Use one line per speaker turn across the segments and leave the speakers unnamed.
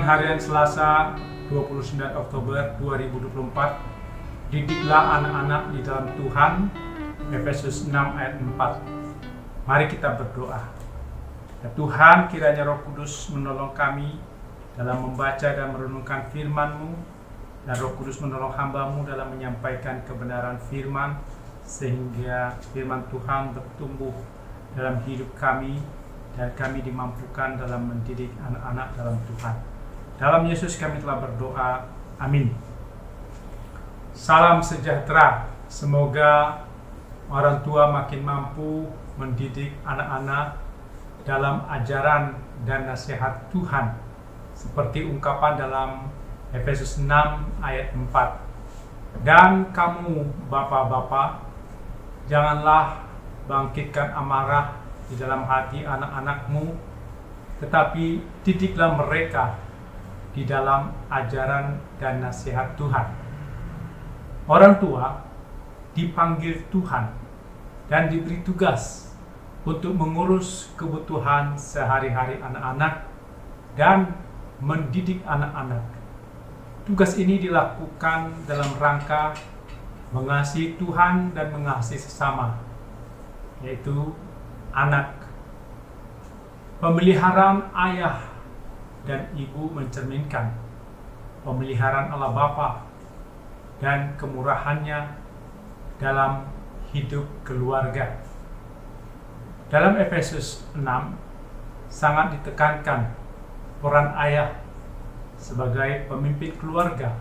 harian Selasa 29 Oktober 2024. Didiklah anak-anak di dalam Tuhan. Efesus 6 ayat 4. Mari kita berdoa. Ya Tuhan, kiranya Roh Kudus menolong kami dalam membaca dan merenungkan firman-Mu, dan Roh Kudus menolong hamba-Mu dalam menyampaikan kebenaran firman, sehingga firman Tuhan bertumbuh dalam hidup kami, dan kami dimampukan dalam mendidik anak-anak dalam Tuhan. Dalam Yesus kami telah berdoa. Amin. Salam sejahtera. Semoga orang tua makin mampu mendidik anak-anak dalam ajaran dan nasihat Tuhan, seperti ungkapan dalam Efesus 6 ayat 4. Dan kamu bapak-bapak, janganlah bangkitkan amarah di dalam hati anak-anakmu, tetapi didiklah mereka di dalam ajaran dan nasihat Tuhan. Orang tua dipanggil Tuhan dan diberi tugas untuk mengurus kebutuhan sehari-hari anak-anak dan mendidik anak-anak. Tugas ini dilakukan dalam rangka mengasihi Tuhan dan mengasihi sesama, yaitu anak. Pemeliharaan ayah dan ibu mencerminkan pemeliharaan Allah Bapa dan kemurahannya dalam hidup keluarga. Dalam Efesus 6 sangat ditekankan peran ayah sebagai pemimpin keluarga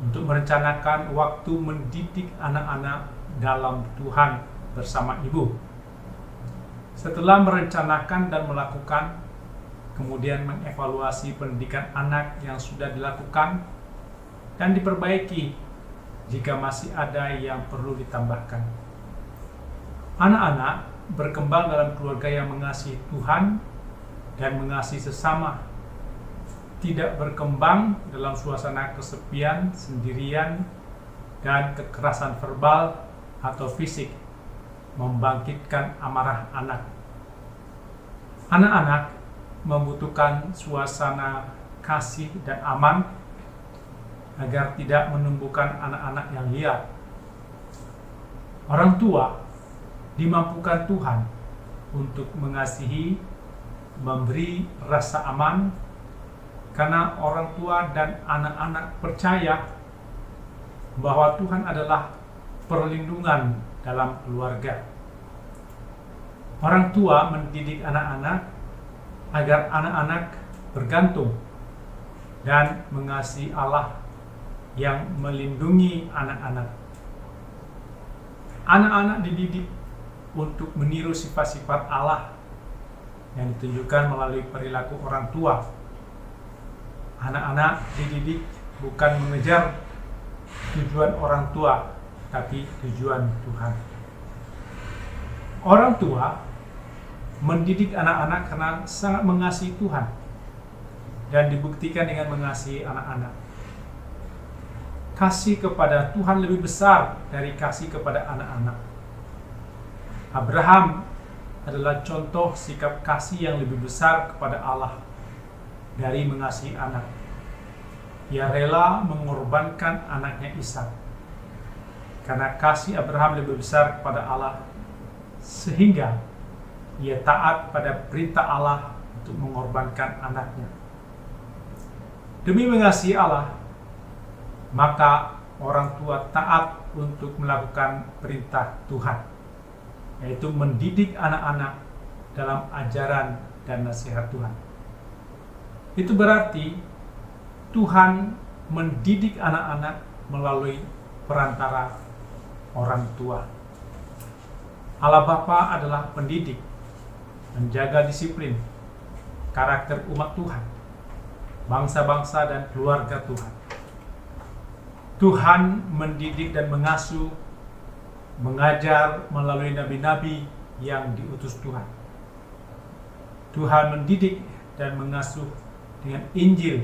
untuk merencanakan waktu mendidik anak-anak dalam Tuhan bersama ibu. Setelah merencanakan dan melakukan, kemudian mengevaluasi pendidikan anak yang sudah dilakukan dan diperbaiki jika masih ada yang perlu ditambahkan. Anak-anak berkembang dalam keluarga yang mengasihi Tuhan dan mengasihi sesama, tidak berkembang dalam suasana kesepian, sendirian, dan kekerasan verbal atau fisik membangkitkan amarah anak. Anak-anak membutuhkan suasana kasih dan aman agar tidak menumbuhkan anak-anak yang liar. Orang tua dimampukan Tuhan untuk mengasihi, memberi rasa aman, karena orang tua dan anak-anak percaya bahwa Tuhan adalah perlindungan dalam keluarga. Orang tua mendidik anak-anak agar anak-anak bergantung dan mengasihi Allah yang melindungi anak-anak. Anak-anak dididik untuk meniru sifat-sifat Allah yang ditunjukkan melalui perilaku orang tua. Anak-anak dididik bukan mengejar tujuan orang tua, tapi tujuan Tuhan. Orang tua mendidik anak-anak karena sangat mengasihi Tuhan dan dibuktikan dengan mengasihi anak-anak. Kasih kepada Tuhan lebih besar dari kasih kepada anak-anak. Abraham adalah contoh sikap kasih yang lebih besar kepada Allah dari mengasihi anak. Ia rela mengorbankan anaknya Ishak karena kasih Abraham lebih besar kepada Allah, sehingga ia taat pada perintah Allah untuk mengorbankan anaknya. Demi mengasihi Allah, maka orang tua taat untuk melakukan perintah Tuhan, yaitu mendidik anak-anak dalam ajaran dan nasihat Tuhan. Itu berarti Tuhan mendidik anak-anak melalui perantara orang tua. Allah Bapa adalah pendidik, menjaga disiplin, karakter umat Tuhan, bangsa-bangsa dan keluarga Tuhan. Tuhan mendidik dan mengasuh, mengajar melalui nabi-nabi yang diutus Tuhan. Tuhan mendidik dan mengasuh dengan Injil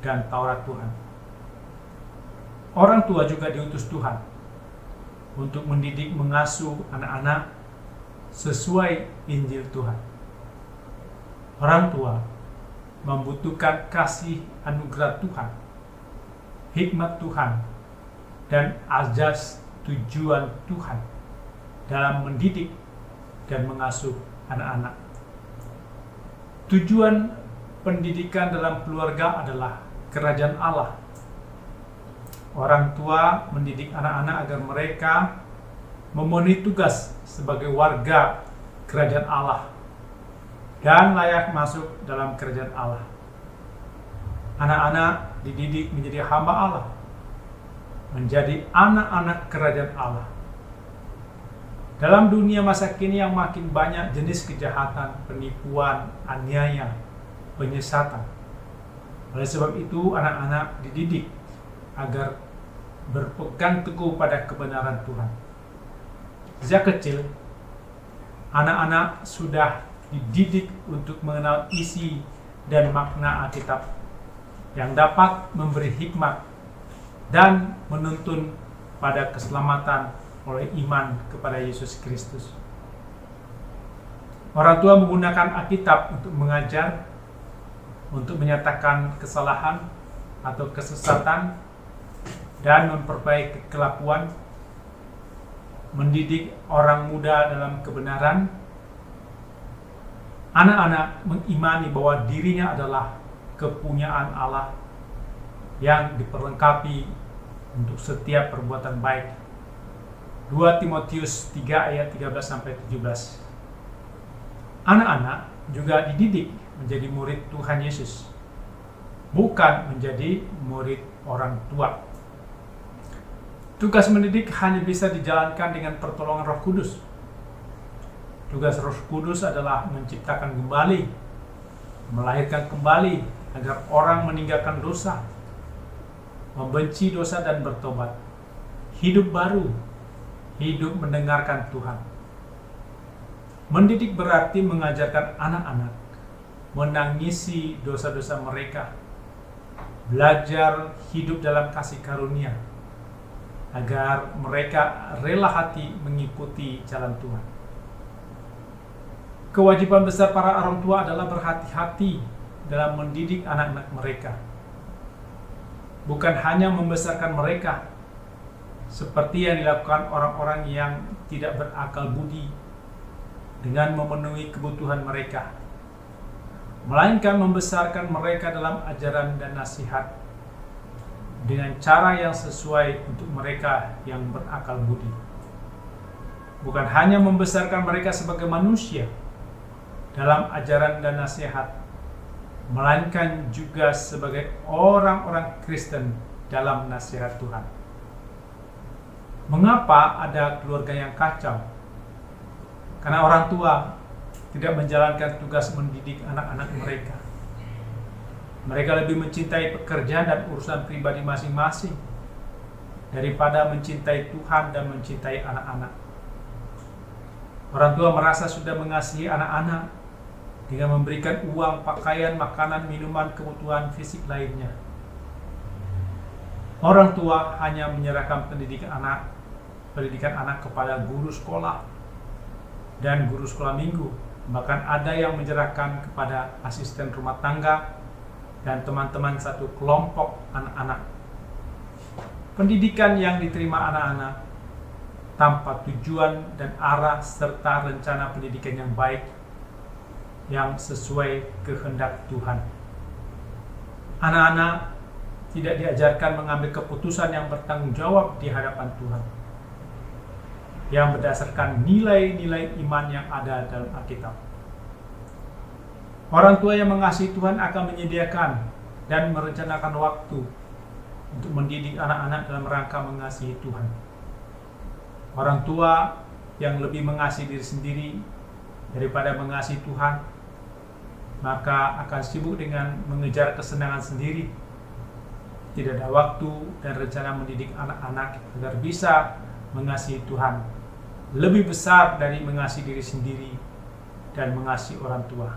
dan Taurat Tuhan. Orang tua juga diutus Tuhan untuk mendidik, mengasuh anak-anak sesuai Injil Tuhan. Orang tua membutuhkan kasih anugerah Tuhan, hikmat Tuhan, dan azas tujuan Tuhan dalam mendidik dan mengasuh anak-anak. Tujuan pendidikan dalam keluarga adalah kerajaan Allah. Orang tua mendidik anak-anak agar mereka memenuhi tugas sebagai warga kerajaan Allah dan layak masuk dalam kerajaan Allah. Anak-anak dididik menjadi hamba Allah, menjadi anak-anak kerajaan Allah. Dalam dunia masa kini yang makin banyak jenis kejahatan, penipuan, aniaya, penyesatan. Oleh sebab itu, anak-anak dididik agar berpegang teguh pada kebenaran Tuhan. Sejak kecil, anak-anak sudah dididik untuk mengenal isi dan makna Alkitab yang dapat memberi hikmat dan menuntun pada keselamatan oleh iman kepada Yesus Kristus. Orang tua menggunakan Alkitab untuk mengajar, untuk menyatakan kesalahan atau kesesatan, dan memperbaiki kelakuan, mendidik orang muda dalam kebenaran. Anak-anak mengimani bahwa dirinya adalah kepunyaan Allah yang diperlengkapi untuk setiap perbuatan baik. 2 Timotius 3 ayat 13-17. Anak-anak juga dididik menjadi murid Tuhan Yesus, bukan menjadi murid orang tua. Tugas mendidik hanya bisa dijalankan dengan pertolongan Roh Kudus. Tugas Roh Kudus adalah menciptakan kembali, melahirkan kembali agar orang meninggalkan dosa, membenci dosa dan bertobat, hidup baru, hidup mendengarkan Tuhan. Mendidik berarti mengajarkan anak-anak menangisi dosa-dosa mereka, belajar hidup dalam kasih karunia, agar mereka rela hati mengikuti jalan Tuhan. Kewajiban besar para orang tua adalah berhati-hati dalam mendidik anak-anak mereka. Bukan hanya membesarkan mereka seperti yang dilakukan orang-orang yang tidak berakal budi dengan memenuhi kebutuhan mereka, melainkan membesarkan mereka dalam ajaran dan nasihat dengan cara yang sesuai untuk mereka yang berakal budi. Bukan hanya membesarkan mereka sebagai manusia dalam ajaran dan nasihat, melainkan juga sebagai orang-orang Kristen dalam nasihat Tuhan. Mengapa ada keluarga yang kacau? Karena orang tua tidak menjalankan tugas mendidik anak-anak mereka. Mereka lebih mencintai pekerjaan dan urusan pribadi masing-masing daripada mencintai Tuhan dan mencintai anak-anak. Orang tua merasa sudah mengasihi anak-anak dengan memberikan uang, pakaian, makanan, minuman, kebutuhan fisik lainnya. Orang tua hanya menyerahkan pendidikan anak kepada guru sekolah dan guru sekolah minggu. Bahkan ada yang menyerahkan kepada asisten rumah tangga dan teman-teman satu kelompok anak-anak. Pendidikan yang diterima anak-anak tanpa tujuan dan arah serta rencana pendidikan yang baik yang sesuai kehendak Tuhan. Anak-anak tidak diajarkan mengambil keputusan yang bertanggung jawab di hadapan Tuhan, yang berdasarkan nilai-nilai iman yang ada dalam Alkitab. Orang tua yang mengasihi Tuhan akan menyediakan dan merencanakan waktu untuk mendidik anak-anak dalam rangka mengasihi Tuhan. Orang tua yang lebih mengasihi diri sendiri daripada mengasihi Tuhan, maka akan sibuk dengan mengejar kesenangan sendiri. Tidak ada waktu dan rencana mendidik anak-anak agar bisa mengasihi Tuhan lebih besar dari mengasihi diri sendiri dan mengasihi orang tua.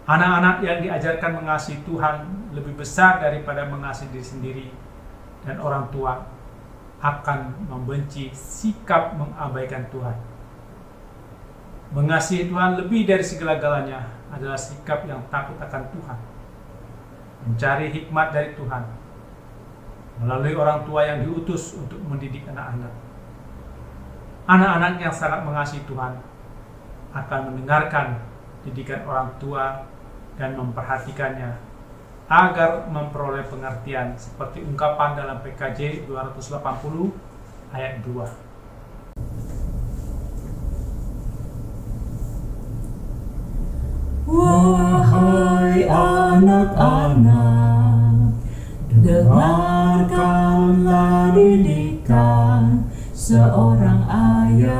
Anak-anak yang diajarkan mengasihi Tuhan lebih besar daripada mengasihi diri sendiri dan orang tua akan membenci sikap mengabaikan Tuhan. Mengasihi Tuhan lebih dari segala-galanya adalah sikap yang takut akan Tuhan. Mencari hikmat dari Tuhan melalui orang tua yang diutus untuk mendidik anak-anak. Anak-anak yang sangat mengasihi Tuhan akan mendengarkan didikan orang tua dan memperhatikannya agar memperoleh pengertian seperti ungkapan dalam PKJ 280 ayat 2.
Wahai anak-anak, dengarkanlah didikan seorang ayah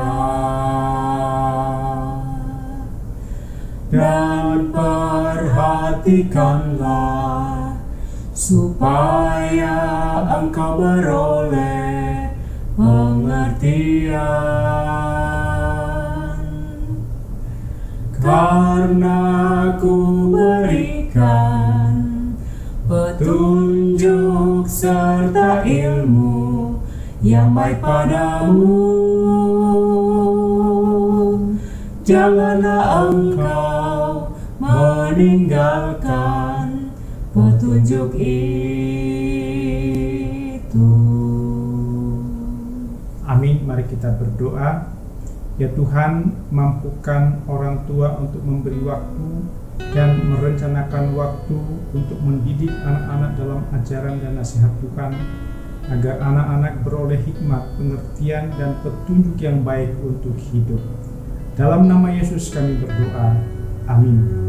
dan perhatikanlah supaya engkau beroleh pengertian. Karena Ku berikan petunjuk serta ilmu yang baik padamu. Janganlah engkau meninggalkan petunjuk itu.
Amin. Mari kita berdoa. Ya Tuhan, mampukan orang tua untuk memberi waktu dan merencanakan waktu untuk mendidik anak-anak dalam ajaran dan nasihat Tuhan, agar anak-anak beroleh hikmat, pengertian, dan petunjuk yang baik untuk hidup. Dalam nama Yesus kami berdoa. Amin.